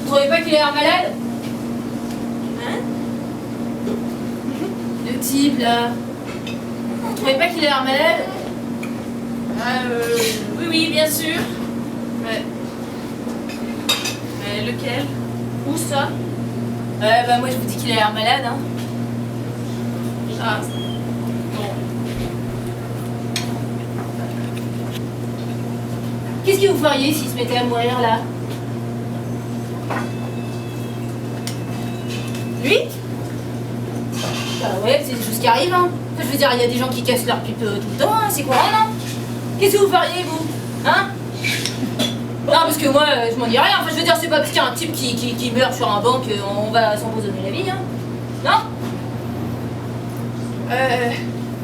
Vous trouvez pas qu'il a l'air malade? Hein? Le type là. Vous trouvez pas qu'il a l'air malade? Oui, oui, bien sûr. Mais lequel? Où ça? Bah moi je vous dis qu'il a l'air malade, hein. Ah, bon. Qu'est-ce que vous feriez s'il se mettait à mourir là? Lui? Bah ouais, c'est des choses qui arrivent, hein. Enfin, je veux dire, il y a des gens qui cassent leur pipe tout le temps, hein, c'est courant, non? Qu'est-ce que vous feriez, vous? Hein? Non, parce que moi, je m'en dis rien. Enfin, je veux dire, c'est pas parce qu'il y a un type qui meurt sur un banc qu'on va s'empoisonner la vie, hein. Non?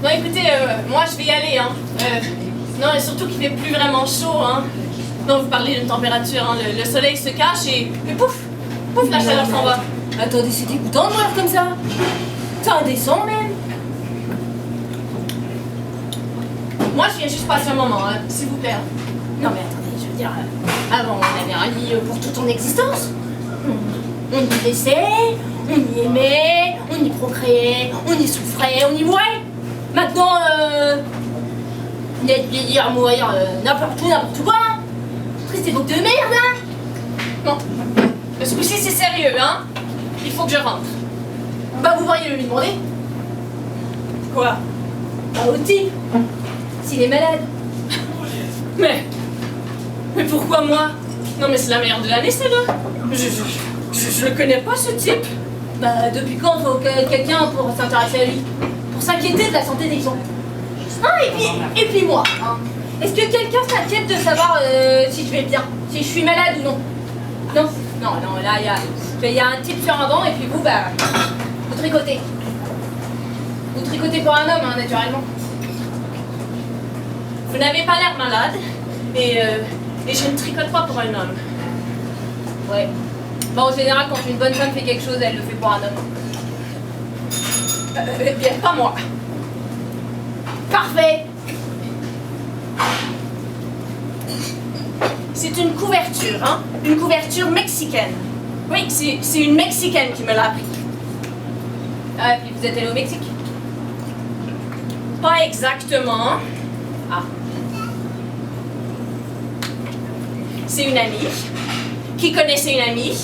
Non, écoutez, moi je vais y aller, hein. Non, et surtout qu'il fait plus vraiment chaud, hein. Non, vous parlez d'une température, hein. Le soleil se cache et pouf, pouf, la chaleur s'en va. Attendez, c'est dégoûtant de mourir comme ça. C'est indécent, même. Moi, je viens juste passer un moment, hein, s'il vous plaît. Hein. Non, mais attendez, je veux dire, avant, on avait un lit pour toute ton existence. On y laissait, on y aimait, on y procréait, on y souffrait, on y mourait. Maintenant, naître, vieillir, mourir, n'importe où, n'importe quoi. Triste époque de merde, hein. Non, ce coup-ci, c'est sérieux, hein. Il faut que je rentre. Bah, vous pourriez le lui demander. Quoi? Bah, au type. S'il est malade. Mais pourquoi moi? Non, mais c'est la meilleure de l'année, celle-là. Je le connais pas, ce type. Bah, depuis quand faut quelqu'un pour s'intéresser à lui? Pour s'inquiéter de la santé des gens. Ah, et puis moi, hein. Est-ce que quelqu'un s'inquiète de savoir si je vais bien? Si je suis malade ou non? Non? Non, là, il y a un type sur un banc et puis vous, bah, vous tricotez. Vous tricotez pour un homme, hein, naturellement. Vous n'avez pas l'air malade et je ne tricote pas pour un homme. Ouais. Bon, en général, quand une bonne femme fait quelque chose, elle le fait pour un homme. Bien, pas moi. Parfait! C'est une couverture, hein? Une couverture mexicaine. Oui, c'est une Mexicaine qui me l'a appris. Ah, et puis vous êtes allé au Mexique? Pas exactement. Ah. C'est une amie qui connaissait une amie.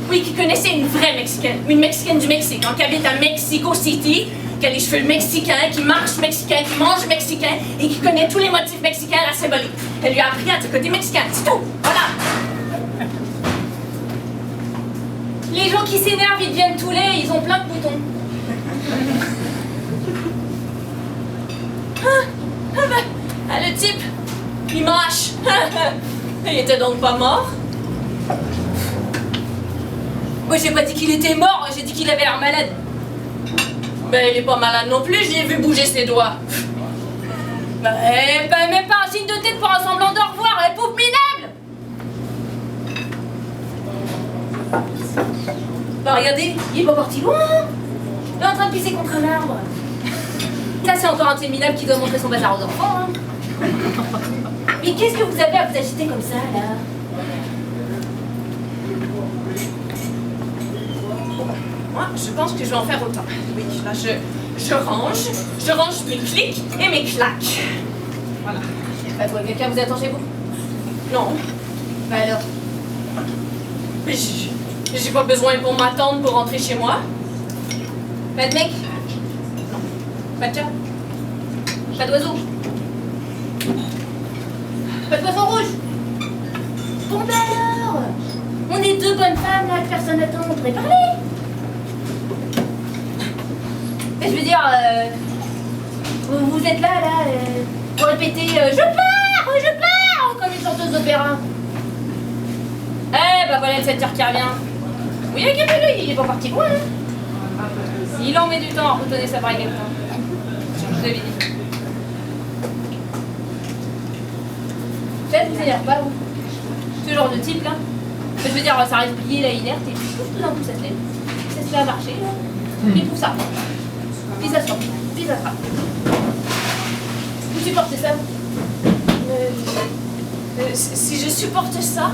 Oui, qui connaissait une vraie Mexicaine. Une Mexicaine du Mexique, hein, qui habite à Mexico City, qui a les cheveux mexicains, qui marche mexicain, qui mange mexicain et qui connaît tous les motifs mexicains à la symbolique. Elle lui a appris à tricoter mexicain, c'est tout. Voilà. Les gens qui s'énervent, ils deviennent tous laids, ils ont plein de boutons. Le type, il mâche. Il était donc pas mort? Moi, j'ai pas dit qu'il était mort, j'ai dit qu'il avait l'air malade. Ben, il est pas malade non plus, j'ai vu bouger ses doigts. Bah, même pas un signe de tête pour un semblant de revoir, pauvre minable! Bah, regardez, il est pas parti loin. Il est en train de pisser contre un arbre. Ça, c'est encore un de ces minables qui doit montrer son bazar aux enfants, hein. Mais qu'est-ce que vous avez à vous agiter comme ça, là? Moi, je pense que je vais en faire autant. Oui, là, je range mes clics et mes claques. Voilà. Bah, quoi, quelqu'un vous attend chez vous? Non, Bah alors? mais j'ai pas besoin pour m'attendre pour rentrer chez moi. Pas de mec? Non. Pas de chat. Pas d'oiseau? Pas de poisson rouge? Bon bah alors! On est deux bonnes femmes là que personne n'attend, on pourrait parler! dire, vous êtes là, pour répéter je pleure, comme une chanteuse d'opéra. Eh, bah voilà le 7h qui revient. Oui, regardez-le, il est pas parti loin, hein. Il en met du temps à retenir sa braguette. Je vous avais dit. Peut-être vous énerve pas, vous. Ce genre de type, là. Je veux dire, ça reste plié, là, inerte, et puis tout d'un coup, ça se lève. Ça se fait à marcher, là. Et tout ça. Puis ça sort. Puis ça frappe. Vous supportez ça, Si je supporte ça,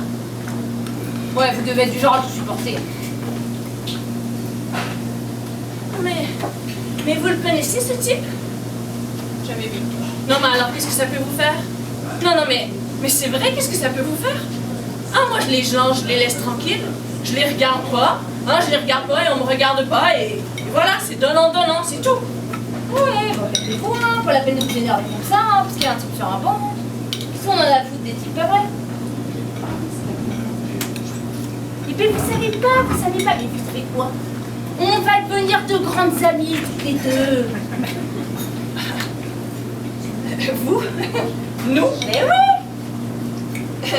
ouais, vous devez être du genre à tout supporter. mais vous le connaissez, ce type? Jamais vu. Non, mais alors, qu'est-ce que ça peut vous faire? Non, mais c'est vrai, qu'est-ce que ça peut vous faire? Ah, moi, je les laisse tranquilles. Je les regarde pas. Hein, je les regarde pas et on me regarde pas. Et voilà, c'est donnant, c'est tout. Ouais, bah, calmez-vous, hein, pas la peine de vous énerver comme ça, hein, parce qu'il y a un type sur un banc. Qu'est-ce qu'on en a à foutre des types, pas vrai? Et puis vous savez pas, mais vous savez quoi? On va devenir de grandes amies, toutes les deux. Vous? Nous? Mais oui!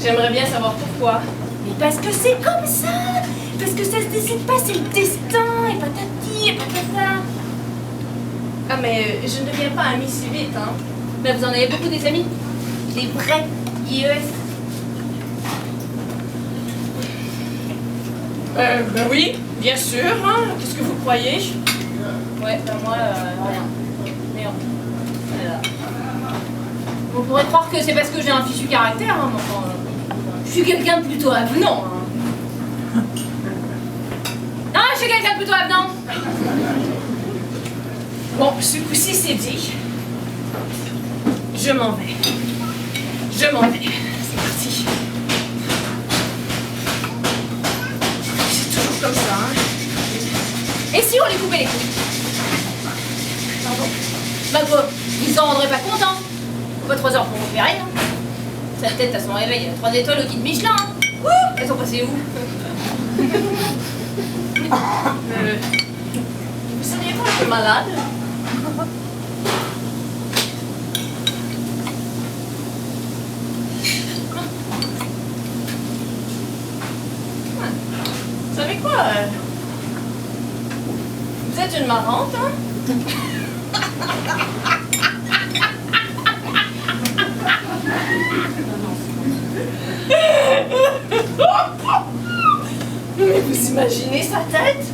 J'aimerais bien savoir pourquoi. Mais parce que c'est comme ça! Parce que ça se décide pas, c'est le destin, et patati, et patata. Ah, mais je ne deviens pas amie si vite, hein. Mais vous en avez beaucoup des amis? Des vrais IES? Ben oui, bien sûr, hein. Qu'est-ce que vous croyez? Ouais, ben moi, rien. Néant. Voilà. On pourrait croire que c'est parce que j'ai un fichu caractère, hein, mais enfin, je suis quelqu'un de plutôt avenant. Hein. Non, je suis quelqu'un de plutôt avenant. Bon, ce coup-ci, c'est dit. Je m'en vais. C'est parti. C'est toujours comme ça, hein. Et si on les coupait les couilles? Pardon? Bah quoi, ils s'en rendraient pas compte, hein. Pas 3 heures pour opérer, hein. Sa tête à son réveil, 3 étoiles au guide Michelin, hein. Ouh, elles sont passées où? Vous seriez pas un peu malade? Vous savez quoi? Vous êtes une marrante, hein? Mais vous imaginez sa tête?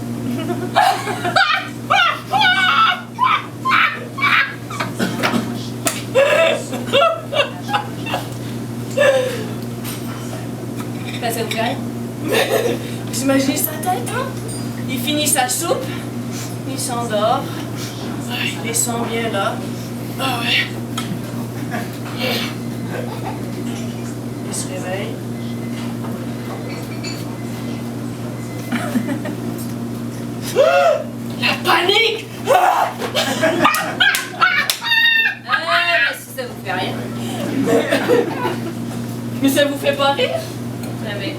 Ça vous fait rien? Vous imaginez sa tête, hein? Il finit sa soupe, il s'endort, il les sent bien là. Ah ouais. Il se réveille. La panique! Mais si ça vous fait rien. Mais ça vous fait pas rire? Jamais.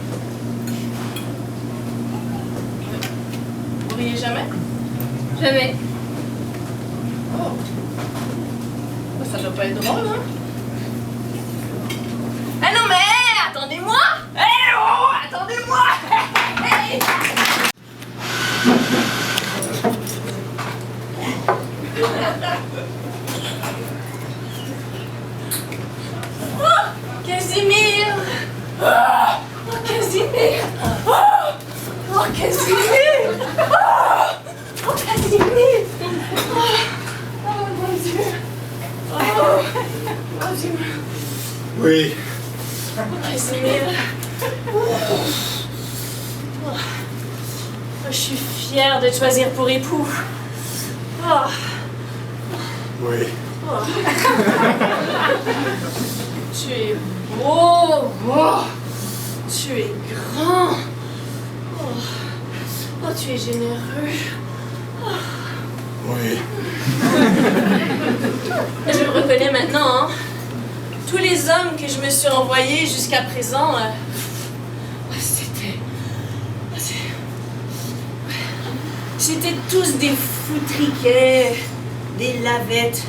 Vous riez jamais? Jamais. Oh. Ça doit pas être drôle, hein? Ah non mais attendez-moi! Eh oh! Attendez-moi! Hey! Oh! Casimir! Oh, Casimir! Oh, Casimir! Oh, Casimir! Oh, mon Dieu! Oh, Dieu! Oui. Casimir! Je suis fière de te choisir pour époux. Oh. Oui. Oh. Tu es beau, tu es grand, oh, tu es généreux. Oui. Je me reconnais maintenant, hein. Tous les hommes que je me suis envoyés jusqu'à présent, C'était tous des foutriquets, des lavettes,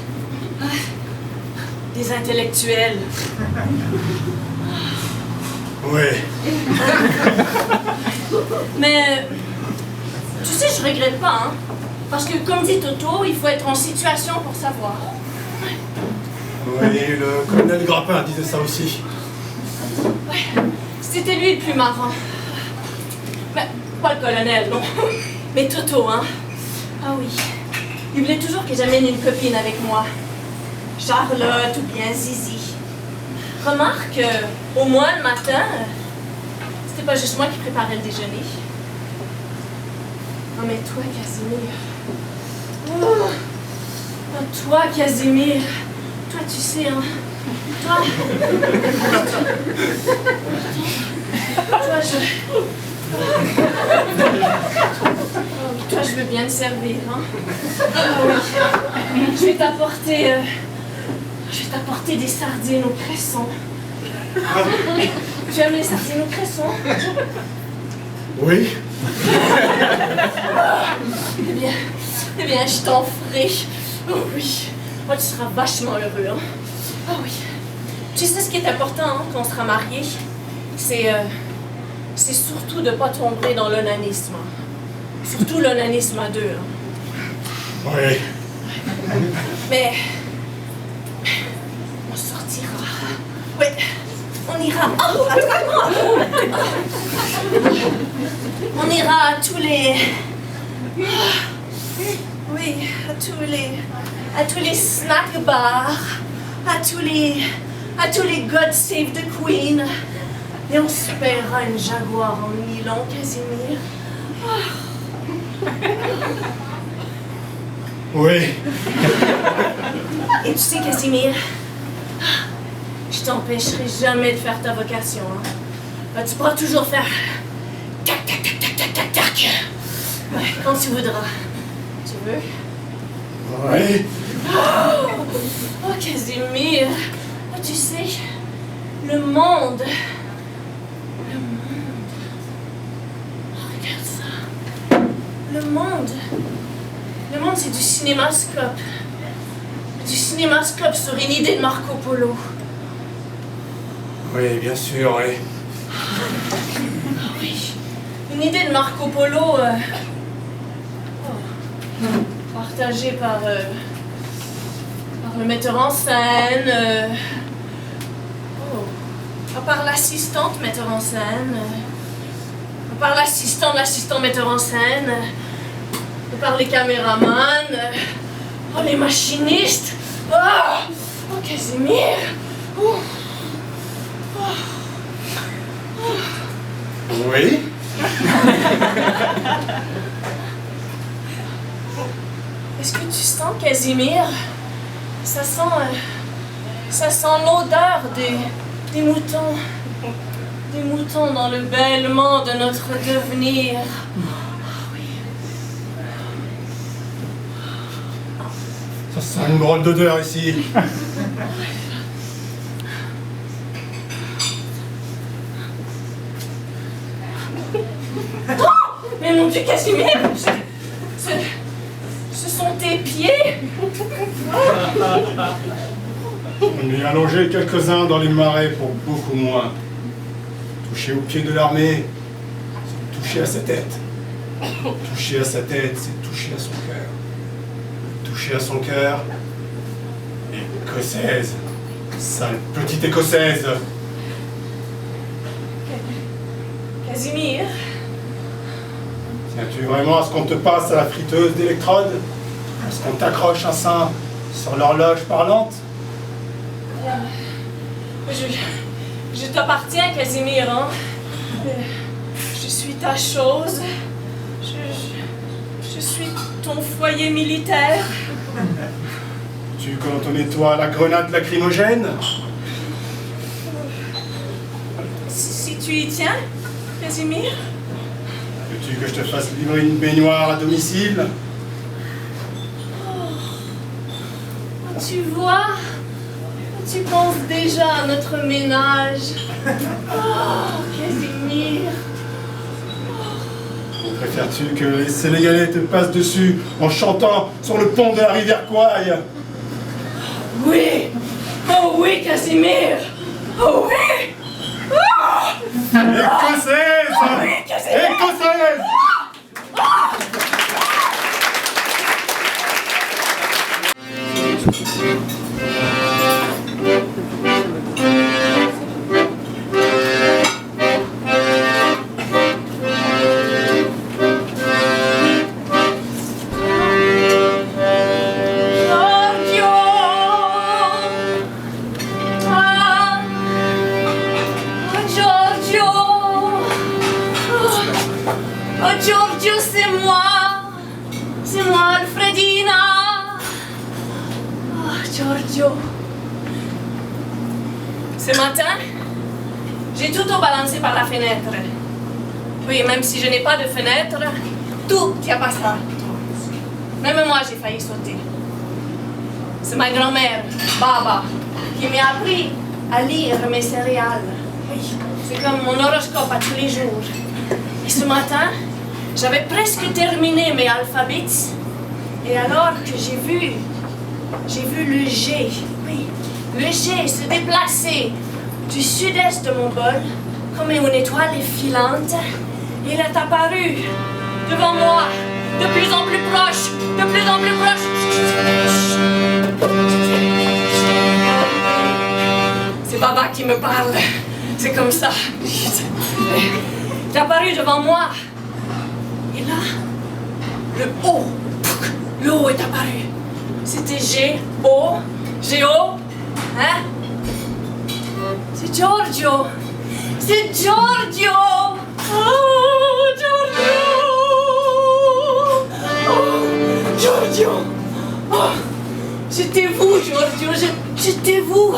des intellectuels. Oui. Mais, tu sais, je regrette pas, hein. Parce que, comme dit Toto, il faut être en situation pour savoir. Oui, le colonel Grappin disait ça aussi. Ouais, c'était lui le plus marrant. Mais, pas le colonel, non. Mais Toto, hein. Ah oui. Il voulait toujours que j'amène une copine avec moi. Charlotte ou bien Zizi. Remarque, au moins le matin, c'était pas juste moi qui préparais le déjeuner. Non mais toi, Casimir. Oh, toi, Casimir. Toi, tu sais, hein. Toi. Toi, Toi, je veux bien te servir, hein. Ah oui. Je vais t'apporter des sardines au cresson. Tu aimes les sardines au cresson? Oui. Eh bien, je t'en ferai. Oh oui. Oh, tu seras vachement heureux, hein. Oh oui. Tu sais ce qui est important, hein, quand on sera mariés? C'est surtout de ne pas tomber dans l'onanisme. Surtout l'onanisme à deux. Hein. Oui. Mais on sortira. Oui, on ira. Oh, attends-moi. On ira à tous les. Oui, à tous les snack bars, à tous les God Save the Queen. Et on se paiera une Jaguar en Milan, Casimir. Oui. Et tu sais, Casimir, je t'empêcherai jamais de faire ta vocation. Hein. Tu pourras toujours faire tac, tac, tac, tac, tac, tac, tac. Ouais, quand tu voudras. Tu veux? Oui. Oh, Casimir, tu sais, le monde. Oh, regarde ça. Le monde, c'est du cinémascope. Du cinémascope sur une idée de Marco Polo. Oui, bien sûr, oui. Oui, une idée de Marco Polo partagée par le metteur en scène, par l'assistante metteur en scène, par l'assistant metteur en scène, par les caméramans, les machinistes. Oh, Casimir. Oui. Est-ce que tu sens, Casimir? Ça sent l'odeur des moutons. Des moutons dans le bêlement de notre devenir. Ça sent une drôle d'odeur ici. Mais mon Dieu, Casimir! Ce sont tes pieds! On est allongé quelques-uns dans les marais pour beaucoup moins. Toucher au pied de l'armée, c'est toucher à sa tête. Toucher à sa tête, c'est toucher à son cœur. Toucher à son cœur, écossaise. Sale petite écossaise. Casimir? Tiens-tu vraiment à ce qu'on te passe à la friteuse d'électrodes? À ce qu'on t'accroche un sein sur l'horloge parlante? Je t'appartiens, Casimir, hein? Je suis ta chose. Je suis ton foyer militaire. Tu quand on nettoie la grenade lacrymogène? Si tu y tiens, Casimir? Veux-tu que je te fasse livrer une baignoire à domicile? Tu vois? Tu penses déjà à notre ménage. Oh, Casimir. Préfères-tu que les Sénégalais te passent dessus en chantant sur le pont de la rivière Kouaï? Oui! Oh oui, Casimir! Oh oui! Oh! Écossaise! Oh oui, Casimir! Écossaise! Giorgio! Ah! Oh, Giorgio! Oh, Giorgio, c'est moi! C'est moi, Alfredina! Oh, Giorgio! Ce matin, j'ai tout balancé par la fenêtre. Oui, même si je n'ai pas de fenêtre, tout y a passé. Même moi, j'ai failli sauter. C'est ma grand-mère, Baba, qui m'a appris à lire mes céréales. Oui, c'est comme mon horoscope à tous les jours. Et ce matin, j'avais presque terminé mes alphabets. Et alors que j'ai vu le G, oui, le G se déplacer du sud-est de mon bol comme une étoile filante. Il est apparu devant moi, de plus en plus proche, de plus en plus proche. C'est Baba qui me parle. C'est comme ça. Il est apparu devant moi. Et là, le O est apparu. C'était G-O, G-O, hein? C'est Giorgio. C'est Giorgio. Oh, Giorgio. Oh, Giorgio. Oh, c'était vous, Giorgio. J'étais vous.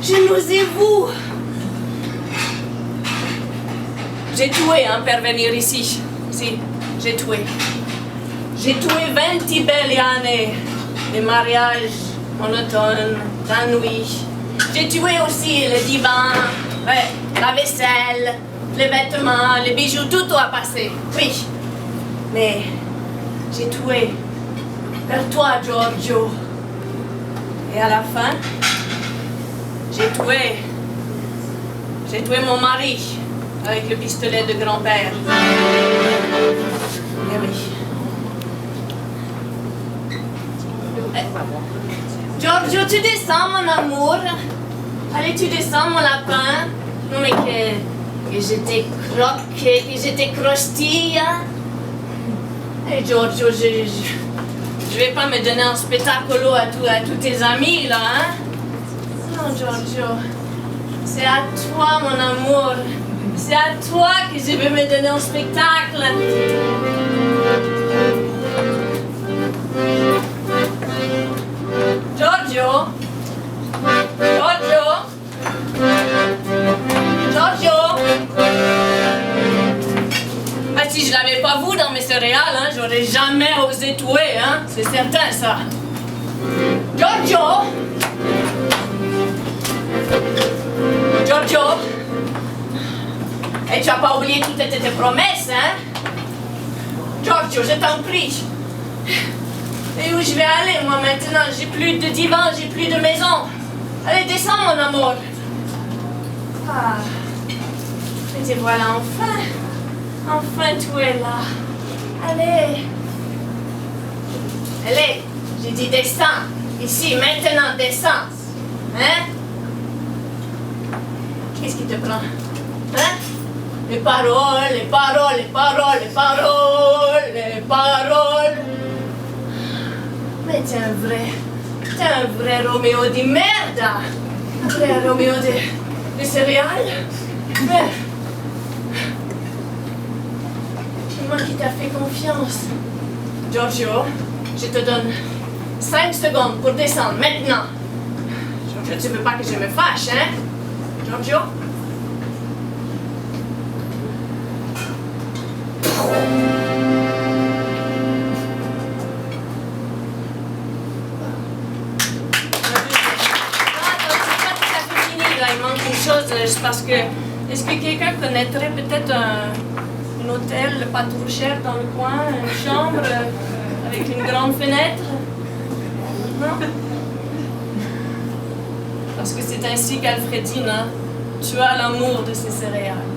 Je n'osais vous. J'ai tué pour venir ici. Si, j'ai tué. J'ai tué 20 belles années de mariage monotone, d'ennui. J'ai tué aussi le divan, ouais, la vaisselle, les vêtements, les bijoux, tout a passé. Oui, mais j'ai tué pour toi, Giorgio. Et à la fin, j'ai tué mon mari avec le pistolet de grand-père. Eh oui. Giorgio, tu descends, mon amour. Allez, tu descends, mon lapin. Non, mais que j'étais croqué, que j'étais croustille. Et Giorgio, je vais pas me donner un spectacle à tous tes amis, là, hein? Non, Giorgio. C'est à toi, mon amour. C'est à toi que je vais me donner un spectacle. Giorgio? Giorgio? Giorgio? Ah, si je l'avais pas vu dans mes céréales, hein, j'aurais jamais osé tuer, hein? C'est certain, ça. Giorgio? Giorgio? Et tu as pas oublié toutes tes promesses, hein? Giorgio, je t'en prie. Et où je vais aller, moi, maintenant? J'ai plus de divan, j'ai plus de maison. Allez, descends, mon amour. Ah. Et te voilà enfin. Enfin, tu es là. Allez. Allez, j'ai dit descends. Ici, maintenant, descends. Hein? Qu'est-ce qui te prend? Hein? Les paroles, les paroles, les paroles, les paroles, les paroles. Mais t'es un vrai Roméo de merde. Un vrai Roméo de céréales. Mais c'est moi qui t'a fait confiance. Giorgio, je te donne 5 secondes pour descendre maintenant. Giorgio, tu veux pas que je me fâche, hein? Giorgio? Il manque une chose, c'est parce que... Est-ce que quelqu'un connaîtrait peut-être une hôtel pas trop cher dans le coin, une chambre avec une grande fenêtre. Non? Parce que c'est ainsi qu'Alfredine, tu as l'amour de ces céréales.